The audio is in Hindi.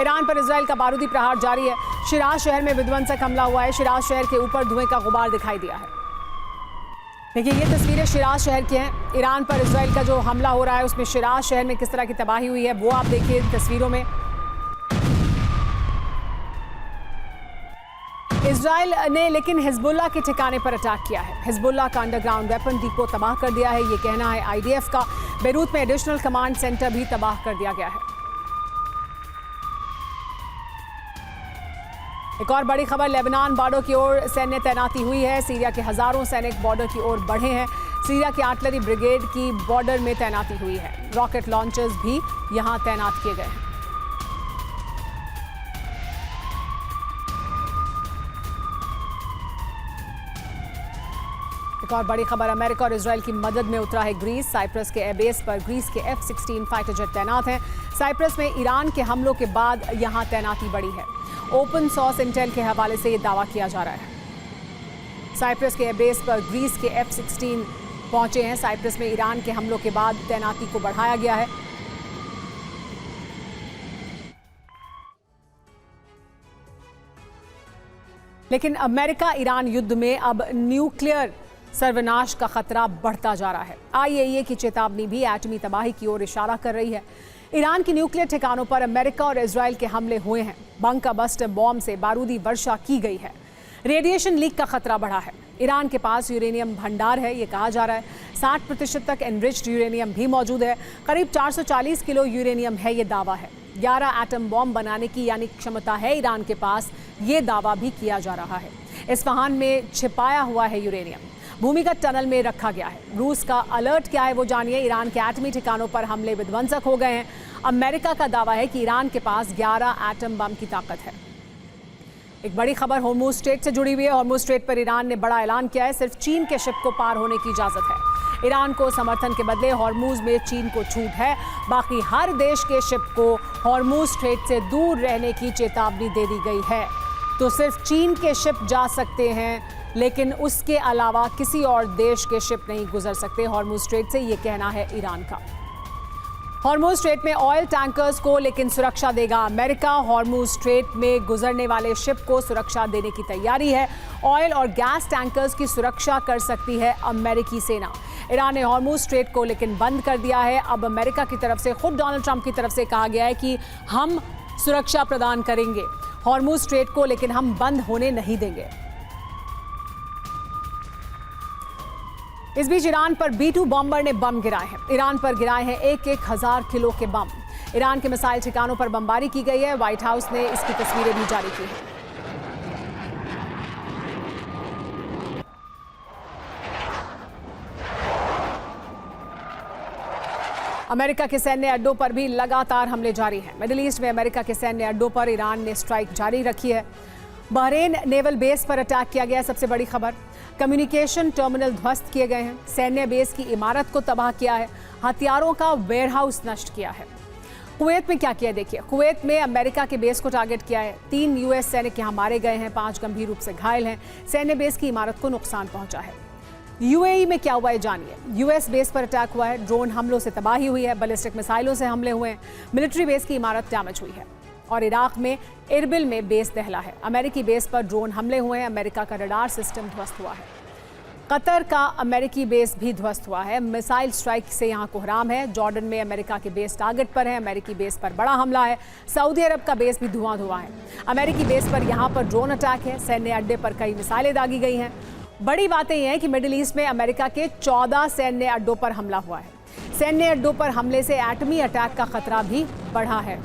ईरान पर इजराइल का बारूदी प्रहार जारी है। शिराज शहर में विध्वंसक हमला हुआ है। शिराज शहर के ऊपर धुएं का गुबार दिखाई दिया है। देखिए, ये तस्वीरें शिराज शहर की हैं। ईरान पर इजराइल का जो हमला हो रहा है उसमें शिराज शहर में किस तरह की तबाही हुई है वो आप देखिए तस्वीरों में। इजराइल ने लेकिन हिजबुल्लाह के ठिकाने पर अटैक किया है। हिजबुल्लाह का अंडरग्राउंड वेपन डिपो तबाह कर दिया है, ये कहना है आईडीएफ का। बेरूत में एडिशनल कमांड सेंटर भी तबाह कर दिया गया है। एक और बड़ी खबर, लेबनान बॉर्डर की ओर सैन्य तैनाती हुई है। सीरिया के हजारों सैनिक बॉर्डर की ओर बढ़े हैं। सीरिया की आर्टिलरी ब्रिगेड की बॉर्डर में तैनाती हुई है। रॉकेट लॉन्चर्स भी यहां तैनात किए गए हैं। एक और बड़ी खबर, अमेरिका और इजराइल की मदद में उतरा है ग्रीस। साइप्रस के एयरबेस पर ग्रीस के F-16 फाइटर जेट तैनात हैं। साइप्रस में ईरान के हमलों के बाद यहां तैनाती बढ़ी है। ओपन सोर्स इंटेल के हवाले से ये दावा किया जा रहा है। साइप्रस के एयरबेस पर ग्रीस के F-16 पहुंचे हैं। साइप्रस में ईरान के हमलों के बाद तैनाती को बढ़ाया गया है। लेकिन अमेरिका ईरान युद्ध में अब न्यूक्लियर सर्वनाश का खतरा बढ़ता जा रहा है। IAEA की चेतावनी भी एटमी तबाही की ओर इशारा कर रही है। ईरान की न्यूक्लियर ठिकानों पर अमेरिका और इजराइल के हमले हुए हैं। बंकर बस्टर बॉम्ब से बारूदी वर्षा की गई है। रेडिएशन लीक का खतरा बढ़ा है। ईरान के पास यूरेनियम भंडार है, ये कहा जा रहा है। 60% तक एनरिच्ड यूरेनियम भी मौजूद है। करीब 440 किलो यूरेनियम है, ये दावा है। 11 एटम बॉम्ब बनाने की यानी क्षमता है ईरान के पास, ये दावा भी किया जा रहा है। इस्फहान में छिपाया हुआ है यूरेनियम, भूमिगत टनल में रखा गया है। रूस का अलर्ट क्या है वो जानिए। ईरान के एटमी ठिकानों पर हमले विध्वंसक हो गए हैं। अमेरिका का दावा है कि ईरान के पास 11 एटम बम की ताकत है। एक बड़ी खबर हॉर्मुज स्ट्रेट से जुड़ी हुई है। हॉर्मुज स्ट्रेट पर ईरान ने बड़ा ऐलान किया है। सिर्फ चीन के शिप को पार होने की इजाजत है। ईरान को समर्थन के बदले हॉर्मुज में चीन को छूट है। बाकी हर देश के शिप को हॉर्मुज स्ट्रेट से दूर रहने की चेतावनी दे दी गई है। तो सिर्फ चीन के शिप जा सकते हैं, लेकिन उसके अलावा किसी और देश के शिप नहीं गुजर सकते हॉर्मुज स्ट्रेट से, ये कहना है ईरान का। हॉर्मुज स्ट्रेट में ऑयल टैंकर्स को लेकिन सुरक्षा देगा अमेरिका। हॉर्मुज स्ट्रेट में गुजरने वाले शिप को सुरक्षा देने की तैयारी है। ऑयल और गैस टैंकर्स की सुरक्षा कर सकती है अमेरिकी सेना। ईरान ने हॉर्मुज स्ट्रेट को लेकिन बंद कर दिया है। अब अमेरिका की तरफ से, खुद डोनाल्ड ट्रंप की तरफ से कहा गया है कि हम सुरक्षा प्रदान करेंगे हॉर्मुज स्ट्रेट को, लेकिन हम बंद होने नहीं देंगे। इस बीच ईरान पर B-2 बॉम्बर ने बम गिराए हैं। ईरान पर गिराए हैं 1,000 किलो के बम। ईरान के मिसाइल ठिकानों पर बमबारी की गई है। व्हाइट हाउस ने इसकी तस्वीरें भी जारी की हैं। अमेरिका के सैन्य अड्डों पर भी लगातार हमले जारी हैं। मिडिल ईस्ट में अमेरिका के सैन्य अड्डों पर ईरान ने स्ट्राइक जारी रखी है। बहरेन नेवल बेस पर अटैक किया गया है। सबसे बड़ी खबर, कम्युनिकेशन टर्मिनल ध्वस्त किए गए हैं। सैन्य बेस की इमारत को तबाह किया है। हथियारों का वेयरहाउस नष्ट किया है। कुवैत में क्या किया देखिए। कुवैत में अमेरिका के बेस को टारगेट किया है। 3 US सैनिक यहां मारे गए हैं, 5 गंभीर रूप से घायल हैं। सैन्य बेस की इमारत को नुकसान पहुंचा है। UAE में क्या हुआ है जानिए। US बेस पर अटैक हुआ है। ड्रोन हमलों से तबाही हुई है। बैलिस्टिक मिसाइलों से हमले हुए हैं। मिलिट्री बेस की इमारत डैमेज हुई है। और इराक में इरबिल में बेस दहला है। अमेरिकी बेस पर ड्रोन हमले हुए हैं। अमेरिका का रडार सिस्टम ध्वस्त हुआ है। कतर का अमेरिकी बेस भी ध्वस्त हुआ है। मिसाइल स्ट्राइक से यहां कोहराम है। जॉर्डन में अमेरिका के बेस टारगेट पर है। अमेरिकी बेस पर बड़ा हमला है। सऊदी अरब का बेस भी धुआं है। अमेरिकी बेस पर यहां पर ड्रोन अटैक है। सैन्य अड्डे पर कई मिसाइलें दागी गई हैं। बड़ी बातें यह हैं कि मिडिल ईस्ट में अमेरिका के 14 सैन्य अड्डों पर हमला हुआ है। सैन्य अड्डों पर हमले से एटमी अटैक का खतरा भी बढ़ा है।